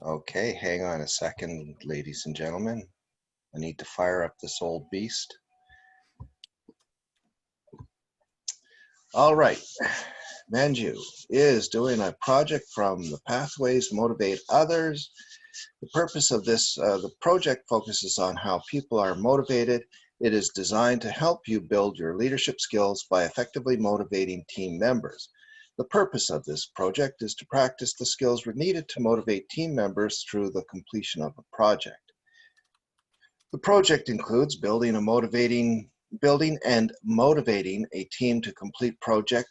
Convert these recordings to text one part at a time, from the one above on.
Okay, hang on a second, ladies and gentlemen. I need to fire up this old beast. All right, Manju is doing a project from the Pathways Motivate Others. The purpose of this, the project focuses on how people are motivated. It is designed to help you build your leadership skills by effectively motivating team members. The purpose of this project is to practice the skills needed to motivate team members through the completion of a project. The project includes building and motivating a team to a complete project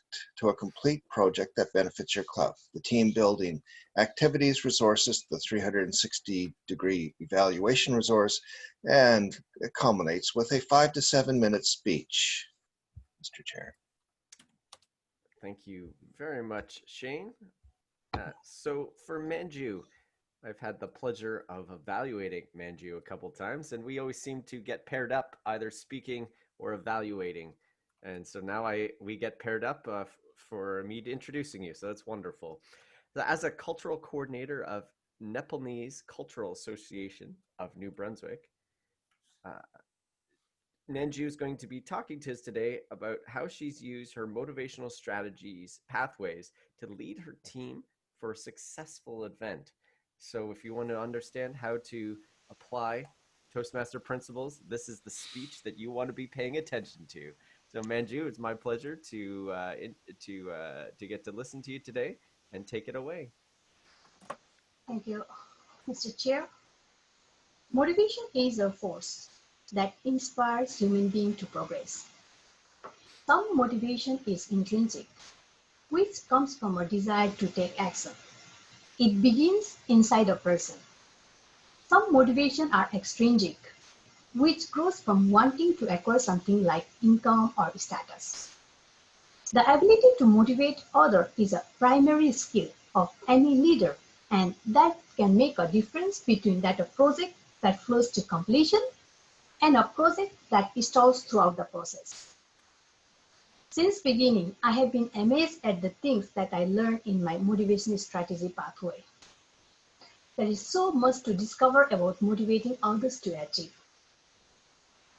that benefits your club. The team building activities resources the 360-degree evaluation resource, and it culminates with a 5 to 7 minute speech. Mr. Chair. Thank you very much, Shane. So for Manju, I've had the pleasure of evaluating Manju a couple times, and we always seem to get paired up, either speaking or evaluating. And so now we get paired up for me introducing you. So that's wonderful. As a cultural coordinator of Nepalese Cultural Association of New Brunswick, uh, Manju is going to be talking to us today about how she's used her motivational strategies, pathways to lead her team for a successful event. So if you want to understand how to apply Toastmaster principles, this is the speech that you want to be paying attention to. So Manju, it's my pleasure to get to listen to you today and take it away. Thank you, Mr. Chair. Motivation is a force that inspires human beings to progress. Some motivation is intrinsic, which comes from a desire to take action. It begins inside a person. Some motivation are extrinsic, which grows from wanting to acquire something like income or status. The ability to motivate others is a primary skill of any leader, and that can make a difference between that a project that flows to completion and a project that stalls throughout the process. Since beginning, I have been amazed at the things that I learned in my motivation strategy pathway. There is so much to discover about motivating others to achieve.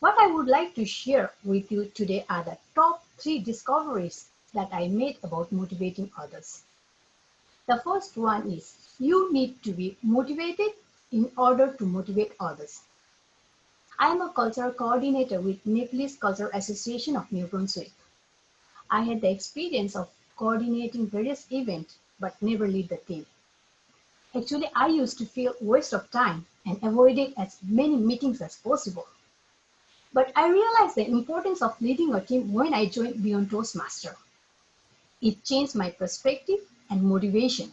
What I would like to share with you today are the top 3 discoveries that I made about motivating others. The first one is you need to be motivated in order to motivate others. I am a cultural coordinator with Nepalese Cultural Association of New Brunswick. I had the experience of coordinating various events but never lead the team. Actually, I used to feel waste of time and avoided as many meetings as possible. But I realized the importance of leading a team when I joined Beyond Toastmaster. It changed my perspective and motivation,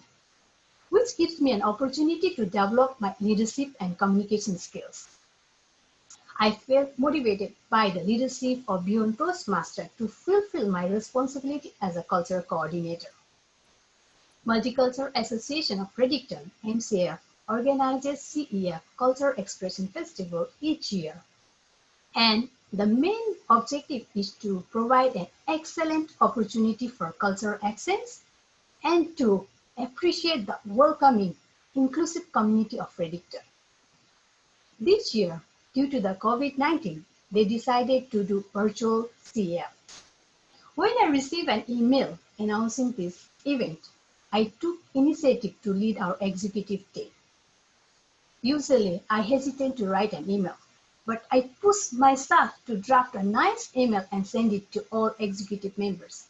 which gives me an opportunity to develop my leadership and communication skills. I felt motivated by the leadership of Beyond Toastmaster to fulfill my responsibility as a cultural coordinator. Multicultural Association of Fredericton, MCF, organizes CEF Cultural Expression Festival each year. And the main objective is to provide an excellent opportunity for cultural accents and to appreciate the welcoming, inclusive community of Fredericton. This year, due to the COVID-19, they decided to do virtual CEF. When I received an email announcing this event, I took initiative to lead our executive team. Usually, I hesitate to write an email, but I pushed myself to draft a nice email and send it to all executive members.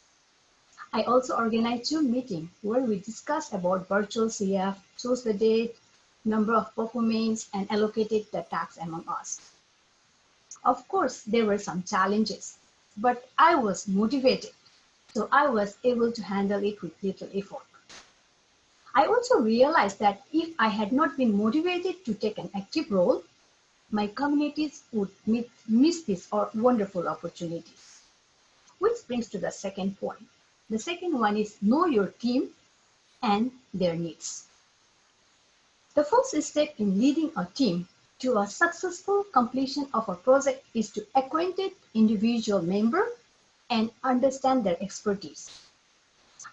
I also organized Zoom meeting where we discussed about virtual CF, chose the date, number of performance, and allocated the tasks among us. Of course, there were some challenges, but I was motivated, so I was able to handle it with little effort. I also realized that if I had not been motivated to take an active role, my communities would miss these wonderful opportunities. Which brings to the second point. The second one is know your team and their needs. The first step in leading a team to a successful completion of a project is to acquaint individual member and understand their expertise.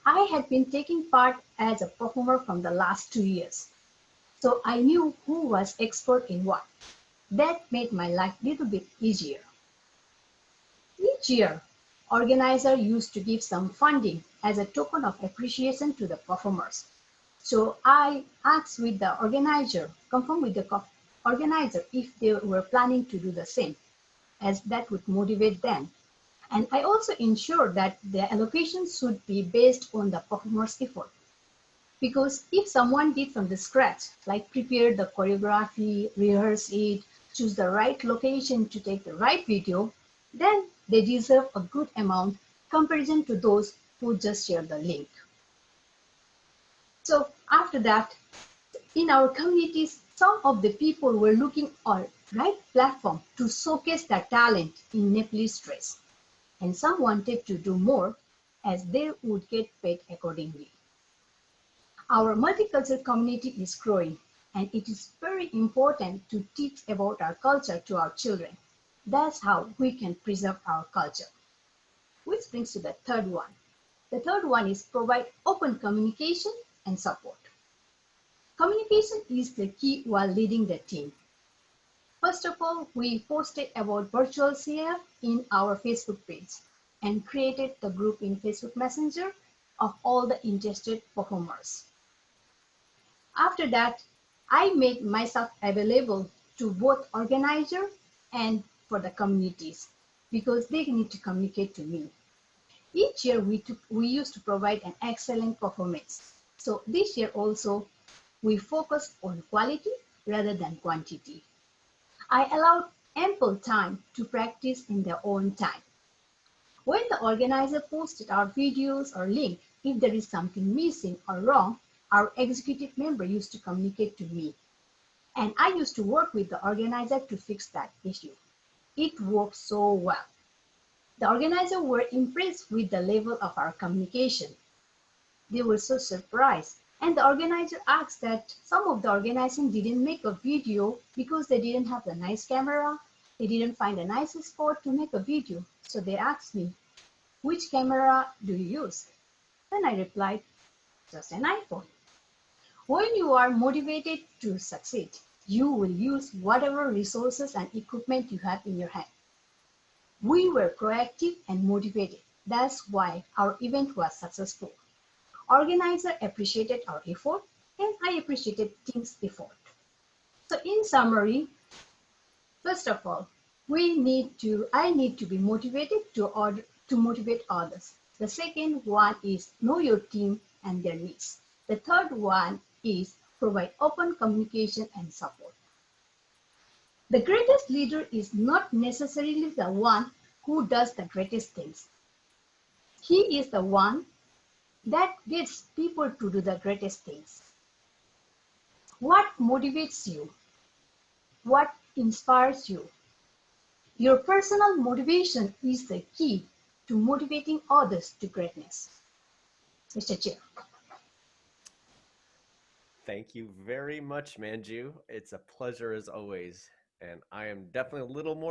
I had been taking part as a performer from the last 2 years. So I knew who was expert in what. That made my life a little bit easier. Each year, organizer used to give some funding as a token of appreciation to the performers. So I asked with the organizer, confirmed with the organizer if they were planning to do the same, as that would motivate them. And I also ensured that the allocation should be based on the performer's effort. Because if someone did from the scratch, like prepare the choreography, rehearse it, choose the right location to take the right video, then they deserve a good amount comparison to those who just share the link. So after that, in our communities, some of the people were looking for right platform to showcase their talent in Nepalese dress, and some wanted to do more as they would get paid accordingly. Our multicultural community is growing, and it is very important to teach about our culture to our children. That's how we can preserve our culture. Which brings to the third one. The third one is provide open communication and support. Communication is the key while leading the team. First of all, we posted about virtual CF in our Facebook page and created the group in Facebook Messenger of all the interested performers. After that, I made myself available to both organizer and for the communities because they need to communicate to me. Each year we used to provide an excellent performance. So this year also we focused on quality rather than quantity. I allowed ample time to practice in their own time. When the organizer posted our videos or link, if there is something missing or wrong, our executive member used to communicate to me. And I used to work with the organizer to fix that issue. It worked so well. The organizers were impressed with the level of our communication. They were so surprised. And the organizer asked that some of the organization didn't make a video because they didn't have the nice camera. They didn't find a nice spot to make a video. So they asked me, which camera do you use? Then I replied, just an iPhone. When you are motivated to succeed, you will use whatever resources and equipment you have in your hand. We were proactive and motivated. That's why our event was successful. Organizer appreciated our effort, and I appreciated team's effort. So in summary, first of all, I need to be motivated to motivate others. The second one is know your team and their needs. The third one is provide open communication and support. The greatest leader is not necessarily the one who does the greatest things. He is the one that gets people to do the greatest things. What motivates you? What inspires you? Your personal motivation is the key to motivating others to greatness. Mr. Chair. Thank you very much, Manju. It's a pleasure as always. And I am definitely a little more